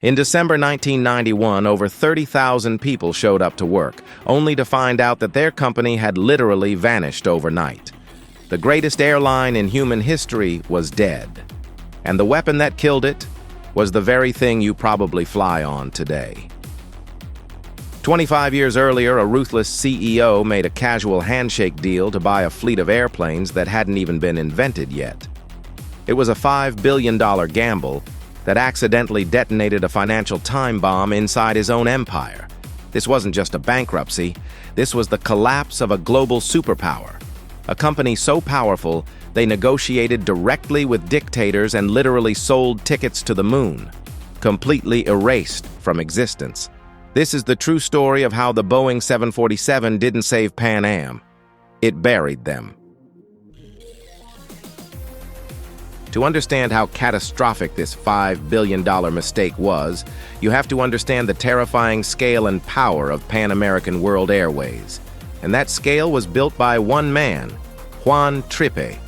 In December 1991, over 30,000 people showed up to work, only to find out that their company had literally vanished overnight. The greatest airline in human history was dead. And the weapon that killed it was the very thing you probably fly on today. 25 years earlier, a ruthless CEO made a casual handshake deal to buy a fleet of airplanes that hadn't even been invented yet. It was a $5 billion gamble that accidentally detonated a financial time bomb inside his own empire. This wasn't just a bankruptcy, this was the collapse of a global superpower. A company so powerful, they negotiated directly with dictators and literally sold tickets to the moon, completely erased from existence. This is the true story of how the Boeing 747 didn't save Pan Am. It buried them. To understand how catastrophic this $5 billion mistake was, you have to understand the terrifying scale and power of Pan American World Airways. And that scale was built by one man, Juan Trippe.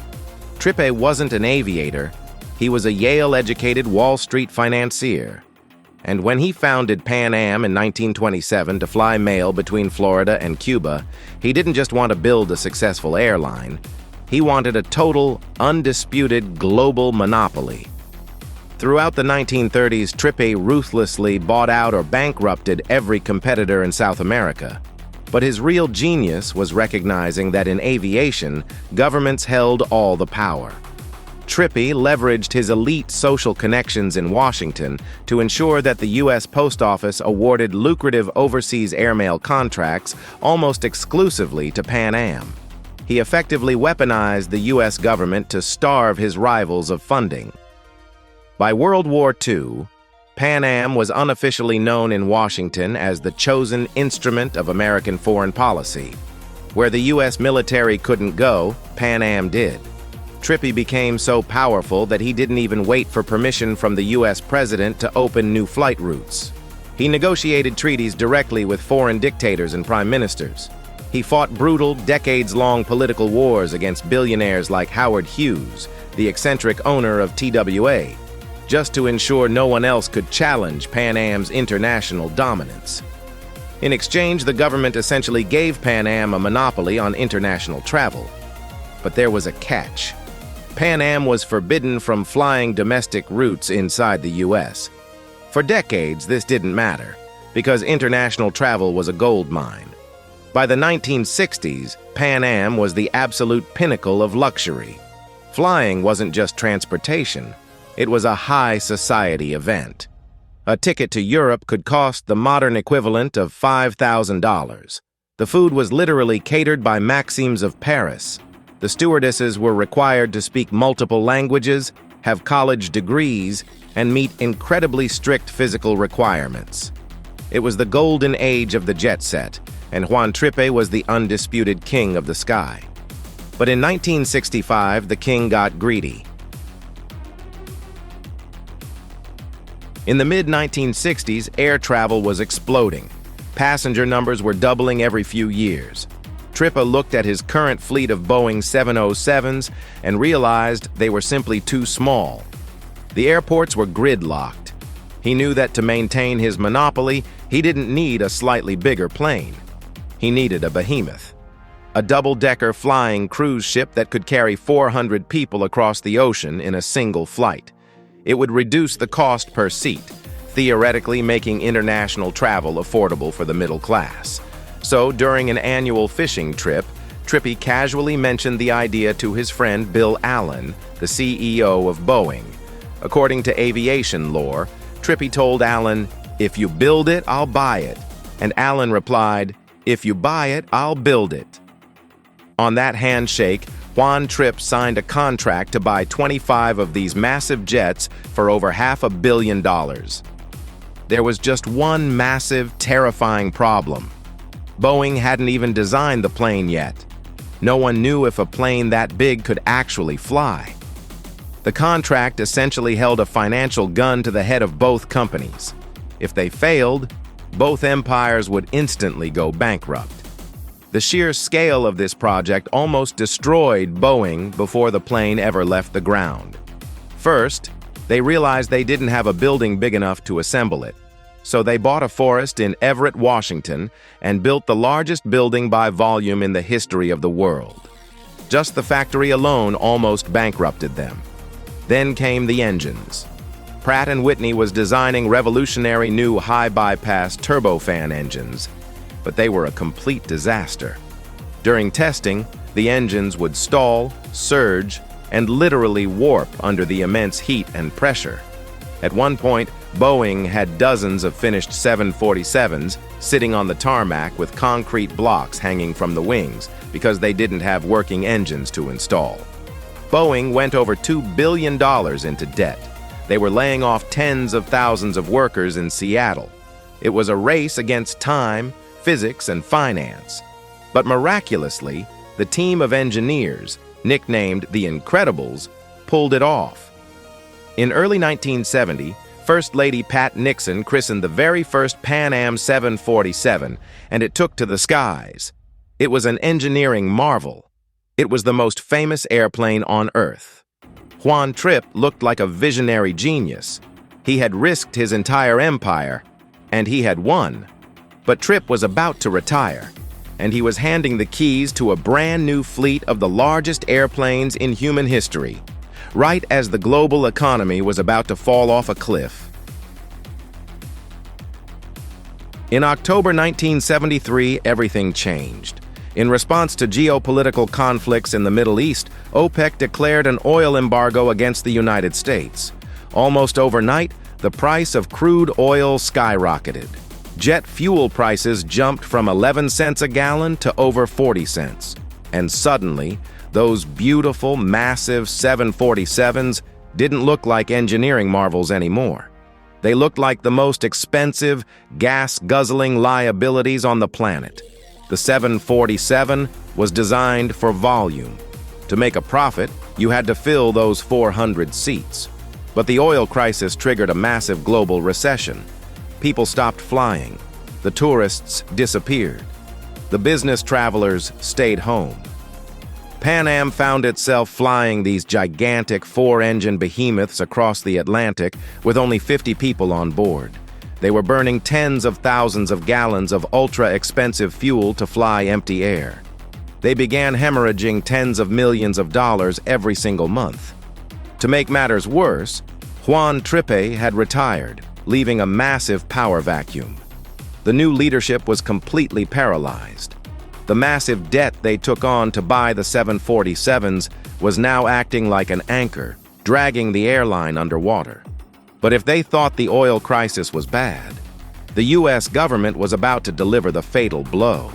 Trippe wasn't an aviator. He was a Yale-educated Wall Street financier. And when he founded Pan Am in 1927 to fly mail between Florida and Cuba, he didn't just want to build a successful airline. He wanted a total, undisputed global monopoly. Throughout the 1930s, Trippe ruthlessly bought out or bankrupted every competitor in South America. But his real genius was recognizing that in aviation, governments held all the power. Trippe leveraged his elite social connections in Washington to ensure that the U.S. Post Office awarded lucrative overseas airmail contracts almost exclusively to Pan Am. He effectively weaponized the U.S. government to starve his rivals of funding. By World War II, Pan Am was unofficially known in Washington as the chosen instrument of American foreign policy. Where the U.S. military couldn't go, Pan Am did. Trippe became so powerful that he didn't even wait for permission from the U.S. president to open new flight routes. He negotiated treaties directly with foreign dictators and prime ministers. He fought brutal, decades-long political wars against billionaires like Howard Hughes, the eccentric owner of TWA, just to ensure no one else could challenge Pan Am's international dominance. In exchange, the government essentially gave Pan Am a monopoly on international travel. But there was a catch. Pan Am was forbidden from flying domestic routes inside the U.S. For decades, this didn't matter, because international travel was a gold mine. By the 1960s, Pan Am was the absolute pinnacle of luxury. Flying wasn't just transportation, it was a high society event. A ticket to Europe could cost the modern equivalent of $5,000. The food was literally catered by Maxims of Paris. The stewardesses were required to speak multiple languages, have college degrees, and meet incredibly strict physical requirements. It was the golden age of the jet set, and Juan Trippe was the undisputed king of the sky. But in 1965, the king got greedy. In the mid-1960s, air travel was exploding. Passenger numbers were doubling every few years. Trippe looked at his current fleet of Boeing 707s and realized they were simply too small. The airports were gridlocked. He knew that to maintain his monopoly, he didn't need a slightly bigger plane. He needed a behemoth. A double-decker flying cruise ship that could carry 400 people across the ocean in a single flight. It would reduce the cost per seat, theoretically making international travel affordable for the middle class. So, during an annual fishing trip, Trippe casually mentioned the idea to his friend Bill Allen, the CEO of Boeing. According to aviation lore, Trippe told Allen, "If you build it, I'll buy it." And Allen replied, "If you buy it, I'll build it." On that handshake, Juan Trippe signed a contract to buy 25 of these massive jets for over $500 million. There was just one massive, terrifying problem. Boeing hadn't even designed the plane yet. No one knew if a plane that big could actually fly. The contract essentially held a financial gun to the head of both companies. If they failed, both empires would instantly go bankrupt. The sheer scale of this project almost destroyed Boeing before the plane ever left the ground. First, They realized they didn't have a building big enough to assemble it. So they bought a forest in Everett, Washington, and built the largest building by volume in the history of the world. Just the factory alone almost bankrupted them. Then came the engines. Pratt & Whitney was designing revolutionary new high-bypass turbofan engines, but they were a complete disaster. During testing, the engines would stall, surge, and literally warp under the immense heat and pressure. At one point, Boeing had dozens of finished 747s sitting on the tarmac with concrete blocks hanging from the wings because they didn't have working engines to install. Boeing went over $2 billion into debt. They were laying off tens of thousands of workers in Seattle. It was a race against time, physics, and finance. But miraculously, the team of engineers, nicknamed the Incredibles, pulled it off. In early 1970, First Lady Pat Nixon christened the very first Pan Am 747, and it took to the skies. It was an engineering marvel. It was the most famous airplane on Earth. Juan Trippe looked like a visionary genius. He had risked his entire empire, and he had won. But Trippe was about to retire, and he was handing the keys to a brand new fleet of the largest airplanes in human history, right as the global economy was about to fall off a cliff. In October 1973, everything changed. In response to geopolitical conflicts in the Middle East, OPEC declared an oil embargo against the United States. Almost overnight, the price of crude oil skyrocketed. Jet fuel prices jumped from 11 cents a gallon to over 40 cents. And suddenly, those beautiful, massive 747s didn't look like engineering marvels anymore. They looked like the most expensive, gas-guzzling liabilities on the planet. The 747 was designed for volume. To make a profit, you had to fill those 400 seats. But the oil crisis triggered a massive global recession. People stopped flying. The tourists disappeared. The business travelers stayed home. Pan Am found itself flying these gigantic four-engine behemoths across the Atlantic with only 50 people on board. They were burning tens of thousands of gallons of ultra-expensive fuel to fly empty air. They began hemorrhaging tens of millions of dollars every single month. To make matters worse, Juan Trippe had retired, leaving a massive power vacuum. The new leadership was completely paralyzed. The massive debt they took on to buy the 747s was now acting like an anchor, dragging the airline underwater. But if they thought the oil crisis was bad, the U.S. government was about to deliver the fatal blow.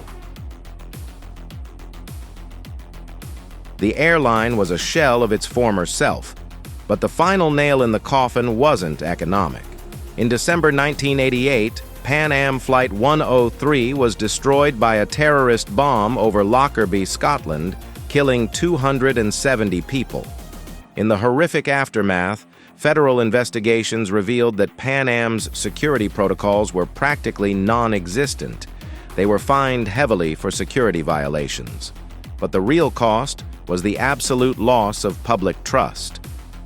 The airline was a shell of its former self, but the final nail in the coffin wasn't economic. In December 1988, Pan Am Flight 103 was destroyed by a terrorist bomb over Lockerbie, Scotland, killing 270 people. In the horrific aftermath, federal investigations revealed that Pan Am's security protocols were practically non-existent. They were fined heavily for security violations. But the real cost was the absolute loss of public trust.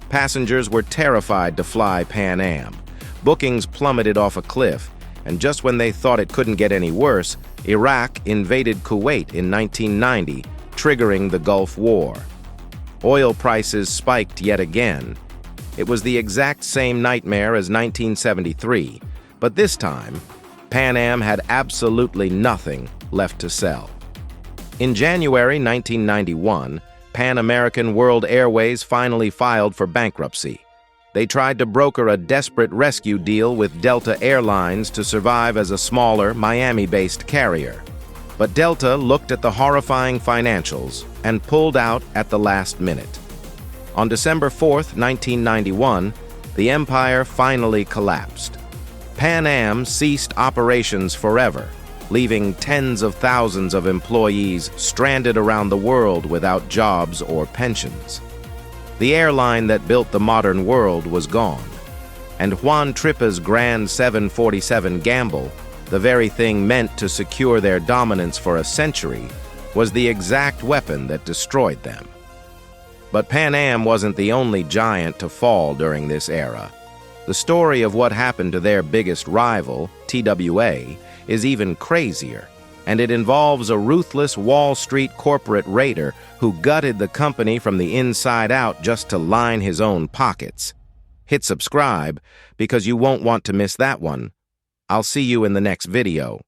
Passengers were terrified to fly Pan Am. Bookings plummeted off a cliff, and just when they thought it couldn't get any worse, Iraq invaded Kuwait in 1990, triggering the Gulf War. Oil prices spiked yet again. It was the exact same nightmare as 1973, but this time, Pan Am had absolutely nothing left to sell. In January 1991, Pan American World Airways finally filed for bankruptcy. They tried to broker a desperate rescue deal with Delta Airlines to survive as a smaller, Miami-based carrier. But Delta looked at the horrifying financials and pulled out at the last minute. On December 4, 1991, the empire finally collapsed. Pan Am ceased operations forever, leaving tens of thousands of employees stranded around the world without jobs or pensions. The airline that built the modern world was gone, and Juan Trippe's grand 747 gamble, the very thing meant to secure their dominance for a century, was the exact weapon that destroyed them. But Pan Am wasn't the only giant to fall during this era. The story of what happened to their biggest rival, TWA, is even crazier, and it involves a ruthless Wall Street corporate raider who gutted the company from the inside out just to line his own pockets. Hit subscribe because you won't want to miss that one. I'll see you in the next video.